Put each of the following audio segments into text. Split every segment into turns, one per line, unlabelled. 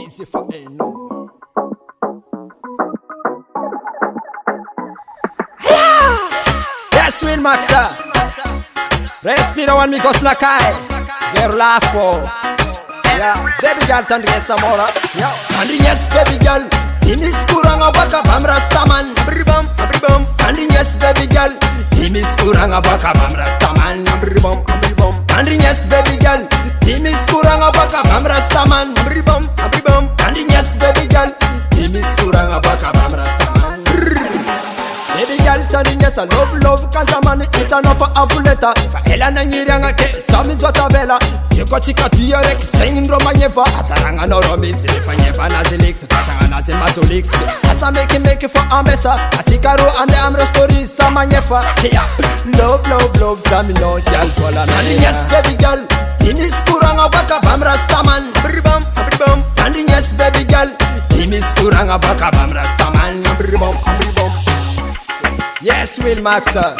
easy for no. Yes, Will Master. Respira one mi cos na kai. Zero lafo. Yeah, baby girl tandri samora. Yeah, tandri yes baby girl. Timis kurang abaka bam rastaman. Abribam, abribam. Tandri yes baby girl. Timis kurang abaka bam rastaman. Abribam, abribam. Tandri yes baby girl. Timis kurang abaka bam rastaman. Abribam, abribam. Tandri yes baby girl. Timis kurang abaka bam rastaman. Baby girl tandri yes I love kantamani itano pa avuleta. Ifa ela na nyiranga ke sami zota bela. Yeko tika tiyarek singin romanyeva. Ataranga no romisi fanyeva na zilix. Tatanga na zimasolix. Asa make it for amesa. Atikaro ande amro stories samanyefa. Yeah, love sami no girl fola me. And yes baby girl, timis kuranga baka bam rastaman. Abribam, abribam. And yes baby girl, timis kuranga baka bam rastaman. Abribam, abribam. Yes, Will Maxa.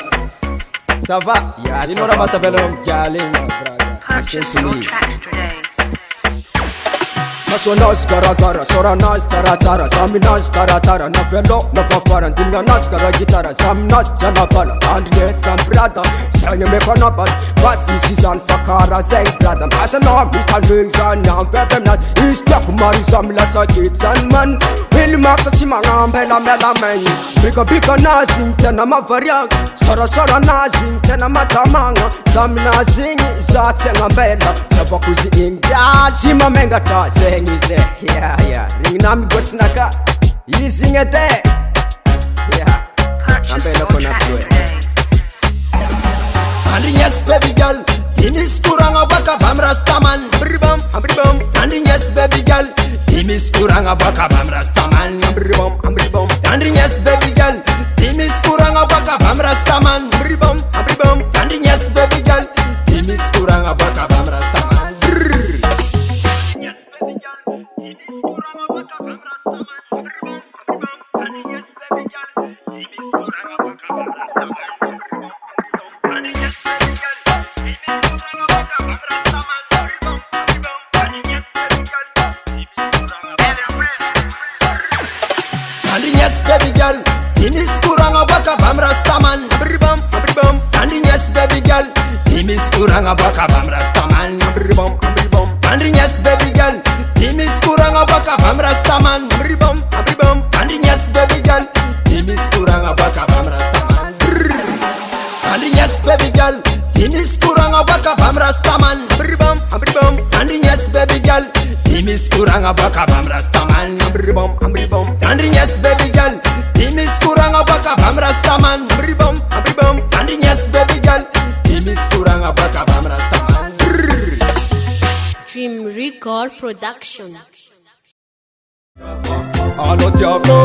Ça va?
Yeah,
you know about the venom galing, my brother.
Purchase your tracks today.
Maso nas gara sora nas tara sami nas tara na velo na pafara dinga nas gara gitara sam nas jana bala and yes sam brother sang me kona bal basi season fakara say brother masa no mi kan san na vebem na is tak mari sam la ta kids and man Will Maxa timanga mbela mela men bika nas intena mavaria sora nas intena matamanga sam nas sing za tsenga mbela na kuzi inga sima menga ta Easy, yeah. Ring nami go snaka. Easy ngete. Yeah.
Purchase your tracks today.
And yes, baby girl. Timis kurang abaka bam rastaman. Abribam, abribam. And yes, baby girl. Timis kurang abaka bam rastaman. Abribam, abribam. And yes, baby girl. Timis kurang abaka bam rastaman. Abribam, abribam. And yes, baby girl. Timis kurang abaka bam rastaman. Yes, baby girl, timis kurang abaka bam rastaman. Abribam, abribam. And yes, baby girl, timis kurang abaka bam rastaman. Abribam, abribam. And yes, baby girl, timis kurang abaka bam rastaman. Abribam, abribam. And yes, baby girl, timis kurang abaka bam rastaman. And yes, baby girl, timis kurang abaka bam rastaman. Abribam, abribam. And yes, baby girl, timis kurang abaka bam rastaman. Abribam, abribam. And yes, baby girl, timis kurang abaka bam rastaman. Abribam, abribam. And yes, baby girl, timis kurang abaka bam rastaman.
Dream Record Production.
Anotiako,